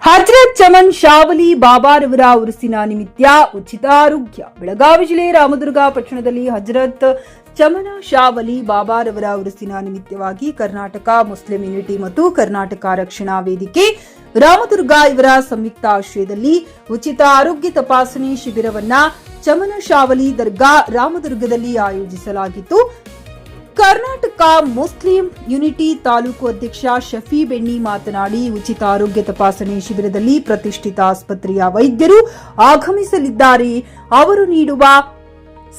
ಹಜರತ್ ಚಮನ್ ಶಾವಲಿ ಬಾಬಾರವರ ಉರುಸಿನ ನಿಮಿತ್ತ ಉಚಿತ ಆರೋಗ್ಯ. ಬೆಳಗಾವಿ ಜಿಲ್ಲೆ ರಾಮದುರ್ಗ ಪಟ್ಟಣದಲ್ಲಿ ಹಜರತ್ ಚಮನ ಶಾವಲಿ ಬಾಬಾರವರ ಉರುಸಿನ ನಿಮಿತ್ತವಾಗಿ ಕರ್ನಾಟಕ ಮುಸ್ಲಿಂ ಯೂನಿಟಿ ಮತ್ತು ಕರ್ನಾಟಕ ರಕ್ಷಣಾ ವೇದಿಕೆ ರಾಮದುರ್ಗ ಇವರ ಸಂಯುಕ್ತ ಆಶ್ರಯದಲ್ಲಿ ಉಚಿತ ಆರೋಗ್ಯ ತಪಾಸಣೆ ಶಿಬಿರವನ್ನ ಚಮನ ಶಾವಲಿ ದರ್ಗಾ ರಾಮದುರ್ಗದಲ್ಲಿ ಆಯೋಜಿಸಲಾಗಿತ್ತು. ಕರ್ನಾಟಕ ಮುಸ್ಲಿಂ ಯೂನಿಟಿ ತಾಲೂಕು ಅಧ್ಯಕ್ಷ ಶಫಿ ಬೆಣ್ಣಿ ಮಾತನಾಡಿ, ಉಚಿತ ಆರೋಗ್ಯ ತಪಾಸಣೆ ಶಿಬಿರದಲ್ಲಿ ಪ್ರತಿಷ್ಠಿತ ಆಸ್ಪತ್ರೆಯ ವೈದ್ಯರು ಆಗಮಿಸಲಿದ್ದಾರೆ. ಅವರು ನೀಡುವ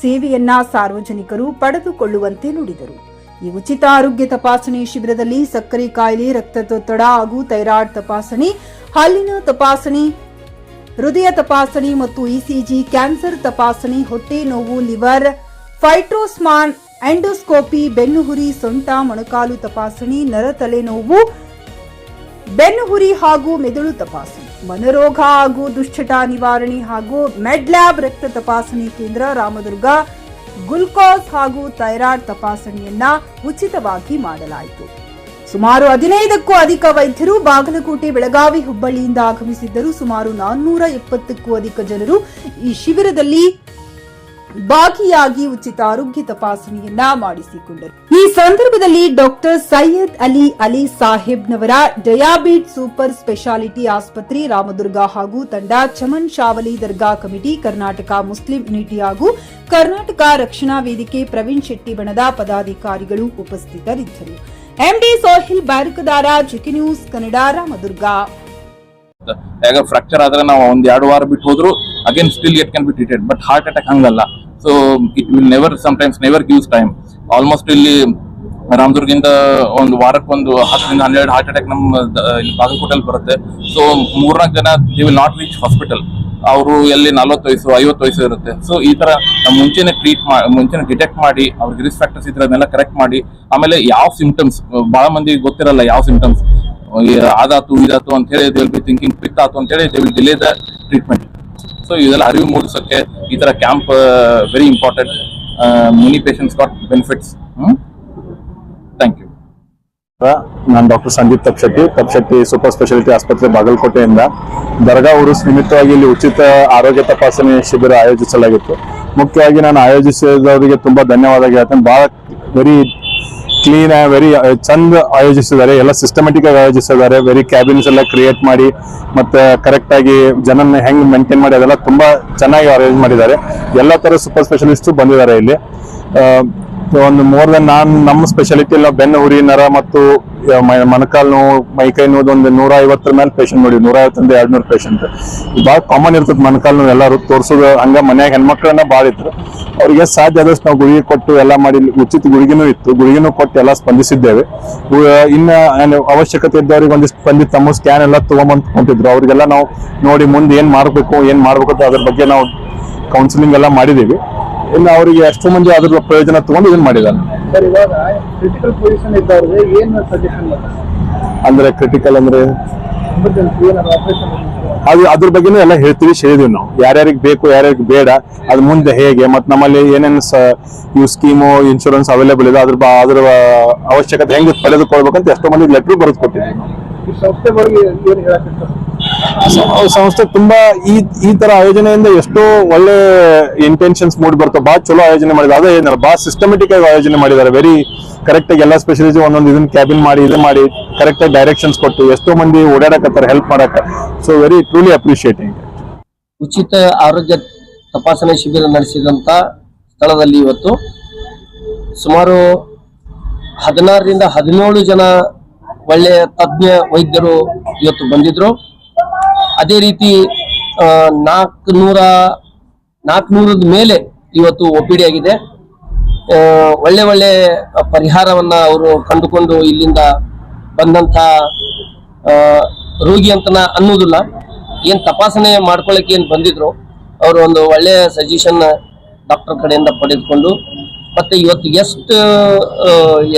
ಸೇವೆಯನ್ನ ಸಾರ್ವಜನಿಕರು ಪಡೆದುಕೊಳ್ಳುವಂತೆ ನುಡಿದರು. ಈ ಉಚಿತ ಆರೋಗ್ಯ ತಪಾಸಣೆ ಶಿಬಿರದಲ್ಲಿ ಸಕ್ಕರೆ ಕಾಯಿಲೆ, ರಕ್ತದೊತ್ತಡ ಹಾಗೂ ಥೈರಾಯ್ಡ್ ತಪಾಸಣೆ, ಹಲ್ಲಿನ ತಪಾಸಣೆ, ಹೃದಯ ತಪಾಸಣೆ ಮತ್ತು ಇಸಿಜಿ, ಕ್ಯಾನ್ಸರ್ ತಪಾಸಣೆ, ಹೊಟ್ಟೆ ನೋವು, ಲಿವರ್, ಫೈಟ್ರೋಸ್ಮಾನ್, ಎಂಡೋಸ್ಕೋಪಿ, ಬೆನ್ನುಹುರಿ, ಸೊಂಟ, ಮೊಣಕಾಲು ತಪಾಸಣೆ, ನರ ತಲೆನೋವು, ಬೆನ್ನುಹುರಿ ಹಾಗೂ ಮೆದುಳು ತಪಾಸಣೆ, ಮನರೋಗ ಹಾಗೂ ದುಶ್ಚಟ ನಿವಾರಣೆ ಹಾಗೂ ಮೆಡ್ಲ್ಯಾಬ್ ರಕ್ತ ತಪಾಸಣೆ ಕೇಂದ್ರ ರಾಮದುರ್ಗ, ಗ್ಲುಕೋಸ್ ಹಾಗೂ ಥೈರಾಯ್ಡ್ ತಪಾಸಣೆಯನ್ನ ಉಚಿತವಾಗಿ ಮಾಡಲಾಯಿತು. ಸುಮಾರು 15ಕ್ಕೂ ಅಧಿಕ ವೈದ್ಯರು ಬಾಗಲಕೋಟೆ, ಬೆಳಗಾವಿ, ಹುಬ್ಬಳ್ಳಿಯಿಂದ ಆಗಮಿಸಿದ್ದರು. ಸುಮಾರು 470ಕ್ಕೂ ಅಧಿಕ ಜನರು ಈ ಶಿಬಿರದಲ್ಲಿ ಭಾಗಿಯಾಗಿ ಉಚಿತ ಆರೋಗ್ಯ ತಪಾಸಣೆಯನ್ನ ಮಾಡಿಸಿಕೊಂಡರು. ಈ ಸಂದರ್ಭದಲ್ಲಿ ಡಾಕ್ಟರ್ ಸೈಯದ್ ಅಲಿ ಸಾಹೇಬ್ನವರ ಡಯಾಬಿಟ್ ಸೂಪರ್ ಸ್ಪೆಷಾಲಿಟಿ ಆಸ್ಪತ್ರೆ ರಾಮದುರ್ಗ ಹಾಗೂ ತಂಡ, Chaman Shavali Dargah committee, Karnataka Muslim unity ಹಾಗೂ ಕರ್ನಾಟಕ ರಕ್ಷಣಾ ವೇದಿಕೆ ಪ್ರವೀಣ್ ಶೆಟ್ಟಿ ಬಣದ ಪದಾಧಿಕಾರಿಗಳು ಉಪಸ್ಥಿತರಿದ್ದರು. MD Sohil Barukadar, GK news Kannada, Ramdurg. Fracture ಆದ್ರೆ ನಾವು ಒಂದ್-2 ವಾರ ಬಿಟ್ಟು ಹೋದ್ರು again still it can be treated. But heart attack ಹಂಗಲ್ಲ. So it will never gives time. Almost ಇಲ್ಲಿ ರಾಮದುರ್ಗಿಂದ ಒಂದು ವಾರಕ್ಕೆ 10-12 ಹಾರ್ಟ್ ಅಟ್ಯಾಕ್ ನಮ್ಮ ಇಲ್ಲಿ ಬಾಗಲಕೋಟೆಯಲ್ಲಿ ಬರುತ್ತೆ. ಸೊ 3-4 ಜನ they will not reach hospital. ಅವರು ಎಲ್ಲಿ 40 ವಯಸ್ಸು 50 ವಯಸ್ಸು ಇರುತ್ತೆ. ಸೊ ಈ ತರ ಮುಂಚೆನೆ ಡಿಟೆಕ್ಟ್ ಮಾಡಿ ಅವ್ರಿಗೆ ರಿಸ್ಕ್ ಫ್ಯಾಕ್ಟರ್ಸ್ ಇದ್ರೆ ಅದನ್ನೆಲ್ಲ ಕರೆಕ್ಟ್ ಮಾಡಿ, ಆಮೇಲೆ ಯಾವ ಸಿಂಪ್ಟಮ್ಸ್ ಬಹಳ ಮಂದಿ ಗೊತ್ತಿರಲ್ಲ, ಯಾವ ಸಿಂಪ್ಟಮ್ಸ್ ಅದಾತು ಇದಾತು ಅಂತ ಹೇಳಿ they will be thinking pick ಆತು ಅಂತ ಹೇಳಿ they will delay the treatment. So ಇದೆಲ್ಲ ಅರಿವು ಮೂಡಿಸೋಕೆ ಈ ತರ camp very important. Many patients got benefits. Thank you. ನಾನು doctor Sandeep Tapshetti super speciality ಆಸ್ಪತ್ರೆ ಬಾಗಲಕೋಟೆಯಿಂದ ದರ್ಗಾ ಉರುಸ್ ನಿಮಿತ್ತವಾಗಿ ಇಲ್ಲಿ ಉಚಿತ ಆರೋಗ್ಯ ತಪಾಸಣೆ ಶಿಬಿರ ಆಯೋಜಿಸಲಾಗಿತ್ತು. ಮುಖ್ಯವಾಗಿ ನಾನು ಆಯೋಜಿಸಿದವರಿಗೆ ತುಂಬಾ ಧನ್ಯವಾದ ಹೇಳ್ತೇನೆ. ಬಹಳ ವೆರಿ ಕ್ಲೀನ್ ವೆರಿ ಚಂದ ಆಯೋಜಿಸಿದ್ದಾರೆ. ಎಲ್ಲ ಸಿಸ್ಟಮೆಟಿಕ್ ಆಗಿ ಆಯೋಜಿಸಿದ್ದಾರೆ. ವೆರಿ ಕ್ಯಾಬಿನ್ಸ್ ಎಲ್ಲ ಕ್ರಿಯೇಟ್ ಮಾಡಿ ಮತ್ತೆ ಕರೆಕ್ಟ್ ಆಗಿ ಜನನ್ನ ಹೆಂಗ್ ಮೇಂಟೈನ್ ಮಾಡಿ ಅದೆಲ್ಲ ತುಂಬಾ ಚೆನ್ನಾಗಿ ಅರೇಂಜ್ ಮಾಡಿದ್ದಾರೆ. ಎಲ್ಲ ತರ ಸೂಪರ್ ಸ್ಪೆಷಲಿಸ್ಟ್ ಬಂದಿದ್ದಾರೆ ಇಲ್ಲಿ. ಒಂದು ಮೋರ್ ದನ್ ನಮ್ಮ ಸ್ಪೆಷಾಲಿಟಿ ಎಲ್ಲ ಬೆನ್ನು ಹುರಿ, ನರ ಮತ್ತು ಮೊಣಕಾಲು ನೋವು, ಮೈಕೈ ನೋವು ಒಂದು 150 ಮೇಲೆ ಪೇಷಂಟ್ ನೋಡಿ, 150-200 ಪೇಷಂಟ್. ಭಾಳ ಕಾಮನ್ ಇರ್ತದೆ ಮೊಣಕಾಲು ನೋವು. ಎಲ್ಲರೂ ತೋರಿಸೋದು ಹಂಗ ಮನ್ಯಾಗ ಹೆಣ್ಮಕ್ಳನ್ನ ಭಾಳ ಇದ್ರು. ಅವ್ರಿಗೆ ಸಾಧ್ಯ ಆದಷ್ಟು ನಾವು ಗುಳಿಗೆ ಕೊಟ್ಟು ಎಲ್ಲ ಮಾಡಿ, ಉಚಿತ ಗುಳಿಗೆನೂ ಇತ್ತು, ಗುಳಿಗೆನೂ ಕೊಟ್ಟು ಎಲ್ಲ ಸ್ಪಂದಿಸಿದ್ದೇವೆ. ಇನ್ನ ಅವಶ್ಯಕತೆ ಇದ್ದವ್ರಿಗೆ ಒಂದಿಷ್ಟು ತಮ್ಮ ಸ್ಕ್ಯಾನ್ ಎಲ್ಲ ತಗೊಂಬಂದ್ಕೊಂಡಿದ್ರು. ಅವ್ರಿಗೆಲ್ಲ ನಾವು ನೋಡಿ ಮುಂದೆ ಏನ್ ಮಾಡ್ಬೇಕು ಅಂತ ಅದ್ರ ಬಗ್ಗೆ ನಾವು ಕೌನ್ಸಿಲಿಂಗ್ ಎಲ್ಲ ಮಾಡಿದೀವಿ. ಇನ್ನು ಅವರಿಗೆ ಎಷ್ಟು ಮಂದಿ ಅದ್ರ ಪ್ರಯೋಜನ ತಗೊಂಡು ಇದನ್ನ ಮಾಡಿದ್ದಾರೆ. ಅಂದ್ರೆ ಕ್ರಿಟಿಕಲ್ ಅಂದ್ರೆ ಅದ್ರ ಬಗ್ಗೆನೂ ಎಲ್ಲ ಹೇಳಿದೀವಿ ನಾವು. ಯಾರ್ಯಾರಿಗೆ ಬೇಕು, ಯಾರ್ಯಾರಿಗೆ ಬೇಡ, ಅದ್ ಮುಂದೆ ಹೇಗೆ, ಮತ್ ನಮ್ಮಲ್ಲಿ ಏನೇನು ಇವು ಸ್ಕೀಮು, ಇನ್ಶೂರೆನ್ಸ್ ಅವೈಲೇಬಲ್ ಇದೆ, ಅದ್ರ ಅವಶ್ಯಕತೆ ಹೆಂಗೆ ಪಡೆದುಕೊಳ್ಬೇಕಂತ ಎಷ್ಟೋ ಮಂದಿ ಲೆಟರ್ ಬರೆದು ಕೊಟ್ಟಿದ್ದೀವಿ. ಸಂಸ್ಥೆ ತುಂಬಾ ಈ ತರ ಆಯೋಜನೆಯಿಂದ ಎಷ್ಟೋ ಒಳ್ಳೆ ಇಂಟೆನ್ಷನ್ಸ್ ಮೂಡಿ ಬರ್ತವೆ. ಬಹಳ ಚಲೋ ಆಯೋಜನೆ ಮಾಡಿದ್ದಾರೆ. ಅದೇ ಏನಾರ ಬಹಳ ಸಿಸ್ಟಮೆಟಿಕ್ ಆಗಿ ಆಯೋಜನೆ ಮಾಡಿದ್ದಾರೆ. ವೆರಿ ಕರೆಕ್ಟ್ ಆಗಿ ಎಲ್ಲ ಸ್ಪೆಷಲಿಸ್ಟ್ ಒಂದೊಂದು ಇದನ್ನ ಕ್ಯಾಬಿನ್ ಮಾಡಿ ಕರೆಕ್ಟ್ ಆಗಿ ಡೈರೆಕ್ಷನ್ಸ್ ಕೊಟ್ಟು ಎಷ್ಟೋ ಮಂದಿ ಓಡಾಡಕತ್ತಾರೆ ಹೆಲ್ಪ್ ಮಾಡಕ. So very truly appreciating. ಉಚಿತ ಆರೋಗ್ಯ ತಪಾಸಣೆ ಶಿಬಿರ ನಡೆಸಿದಂತ ಸ್ಥಳದಲ್ಲಿ ಇವತ್ತು ಸುಮಾರು 16ರಿಂದ 17 ಜನ ಒಳ್ಳೆಯ ತಜ್ಞ ವೈದ್ಯರು ಇವತ್ತು ಬಂದಿದ್ರು. ಅದೇ ರೀತಿ 400 ಮೇಲೆ ಇವತ್ತು OPD ಆಗಿದೆ. ಒಳ್ಳೆ ಪರಿಹಾರವನ್ನ ಅವರು ಕಂಡುಕೊಂಡು ಇಲ್ಲಿಂದ ಬಂದಂತ ರೋಗಿ ಅಂತ ಅನ್ನೋದಿಲ್ಲ, ಏನ್ ತಪಾಸಣೆ ಮಾಡ್ಕೊಳ್ಳಕ್ಕೆ ಏನ್ ಬಂದಿದ್ರು ಅವರು ಒಂದು ಒಳ್ಳೆಯ ಸಜೆಷನ್ ಡಾಕ್ಟರ್ ಕಡೆಯಿಂದ ಪಡೆದುಕೊಂಡು ಮತ್ತೆ ಇವತ್ತು ಎಷ್ಟು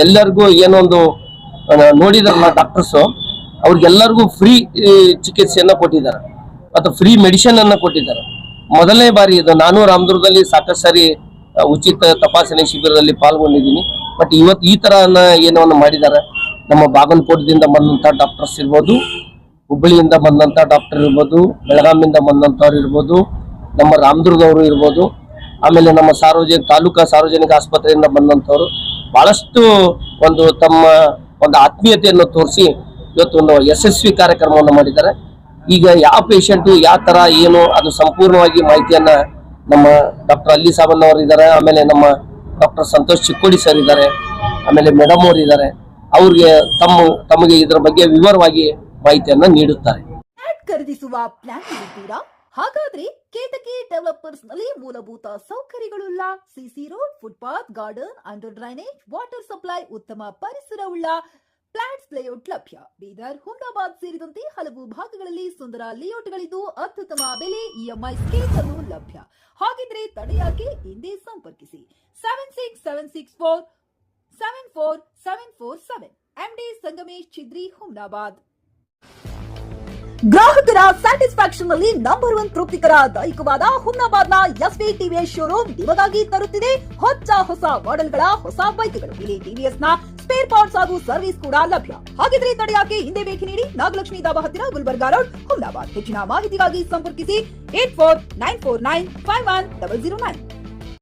ಎಲ್ಲರಿಗೂ ಏನೊಂದು ನೋಡಿದಾರಲ್ಲ ಡಾಕ್ಟರ್ಸ್, ಅವ್ರಿಗೆಲ್ಲರಿಗೂ ಫ್ರೀ ಚಿಕಿತ್ಸೆಯನ್ನ ಕೊಟ್ಟಿದ್ದಾರೆ ಮತ್ತು ಫ್ರೀ ಮೆಡಿಸಿನ್ ಅನ್ನ ಕೊಟ್ಟಿದ್ದಾರೆ. ಮೊದಲನೇ ಬಾರಿ ಇದು. ನಾನು ರಾಮದುರ್ಗದಲ್ಲಿ ಸಾಕಷ್ಟು ಸಾರಿ ಉಚಿತ ತಪಾಸಣೆ ಶಿಬಿರದಲ್ಲಿ ಪಾಲ್ಗೊಂಡಿದ್ದೀನಿ. ಬಟ್ ಇವತ್ತು ಈ ತರ ಏನೋ ಮಾಡಿದ್ದಾರೆ. ನಮ್ಮ ಬಾಗಲಕೋಟದಿಂದ ಬಂದಂತ ಡಾಕ್ಟರ್ಸ್ ಇರ್ಬೋದು, ಹುಬ್ಬಳ್ಳಿಯಿಂದ ಬಂದಂತ ಡಾಕ್ಟರ್ ಇರ್ಬೋದು, ಬೆಳಗಾಮಿಂದ ಬಂದಂತವ್ರು ಇರ್ಬೋದು, ನಮ್ಮ ರಾಮದುರ್ಗದವರು ಇರ್ಬೋದು, ಆಮೇಲೆ ನಮ್ಮ ತಾಲೂಕಾ ಸಾರ್ವಜನಿಕ ಆಸ್ಪತ್ರೆಯಿಂದ ಬಂದಂತವ್ರು ಬಹಳಷ್ಟು ತಮ್ಮ ಆತ್ಮೀಯತೆಯನ್ನು ತೋರಿಸಿ ಇವತ್ತು ಒಂದು ಯಶಸ್ವಿ ಕಾರ್ಯಕ್ರಮವನ್ನು ಮಾಡಿದ್ದಾರೆ. ಈಗ ಯಾವ ಪೇಷಂಟು ಯಾವ ತರ ಏನು ಅದು ಸಂಪೂರ್ಣವಾಗಿ ಮಾಹಿತಿಯನ್ನ ನಮ್ಮ ಡಾಕ್ಟರ್ ಅಲ್ಲಿ ಸಾಬನ್ ಅವರು ಇದ್ದಾರೆ, ಆಮೇಲೆ ನಮ್ಮ ಡಾಕ್ಟರ್ ಸಂತೋಷ್ ಚಿಕ್ಕೋಡಿ ಸರ್ ಇದ್ದಾರೆ, ಆಮೇಲೆ ಮೇಡಮ್ ಅವರು ಇದ್ದಾರೆ. ಅವ್ರಿಗೆ ತಮಗೆ ಇದರ ಬಗ್ಗೆ ವಿವರವಾಗಿ ಮಾಹಿತಿಯನ್ನ ನೀಡುತ್ತಾರೆ. ಫ್ಲಾಟ್ ಖರೀದಿಸುವ ಪ್ಲಾನ್ ಇದ್ದೀರಾ? ಹಾಗಾದ್ರೆ ಕೇತಕಿ ಡೆವಲಪರ್ಸ್ ನಲ್ಲಿ ಮೂಲಭೂತ ಸೌಕರ್ಯಗಳುಳ್ಳ CC road, footpath, garden, under drainage, water supply, ಉತ್ತಮ ಪರಿಸರವುಳ್ಳ ಫ್ಲಾಟ್ಸ್ ಲೇಔಟ್ ಲಭ್ಯ. ಬೀದರ್, ಹುಮ್ನಾಬಾದ್ ಸೇರಿದಂತೆ ಹಲವು ಭಾಗಗಳಲ್ಲಿ ಸುಂದರ ಲೇಔಟ್ಗಳಿದ್ದು ಅತ್ಯುತ್ತಮ ಬೆಲೆ, ಇಎಂಐ ಸ್ಕೀಮ್ಸ್ ಅನ್ನು ಲಭ್ಯ. ಹಾಗಿದ್ರೆ ತಡೆಯಾಕೆ ಹಿಂದೆ ಸಂಪರ್ಕಿಸಿ 7664744747 ಎಂಡಿ ಸಂಗಮೇಶ್ ಚಿದ್ರಿ, ಹುಮ್ನಾಬಾದ್. ಗ್ರಾಹಕರ ಸ್ಯಾಟಿಸ್ಫ್ಯಾಕ್ಷನ್ ನಲ್ಲಿ ನಂಬರ್ 1 ತೃಪ್ತಿಕರ ದೈಹಿಕವಾದ ಹುಮ್ನಾಬಾದ್ನ ಎಸ್ವಿ ಟಿವಿಎಸ್ ಶೋರೂಮ್ ನಿಮಗಾಗಿ ತರುತ್ತಿದೆ ಹೊಸ ಮಾಡೆಲ್ಗಳ ಹೊಸ ಬೈಕ್ಗಳು. ಇಲ್ಲಿ ಟಿವಿಎಸ್ ನ ಸ್ಪೇರ್ ಪಾರ್ಟ್ಸ್ ಹಾಗೂ ಸರ್ವಿಸ್ ಕೂಡ ಲಭ್ಯ. ಹಾಗಿದ್ರೆ ತಡೆಯಾಕೆ ಹಿಂದೆ ಭೇಟಿ ನೀಡಿ ನಾಗಲಕ್ಷ್ಮಿ ದಾಬಾ ಹತ್ತಿರ, ಗುಲ್ಬರ್ಗಾ ರೋಡ್, ಹುಮ್ನಾಬಾದ್. ಹೆಚ್ಚಿನ ಮಾಹಿತಿಗಾಗಿ ಸಂಪರ್ಕಿಸಿ 8494951009.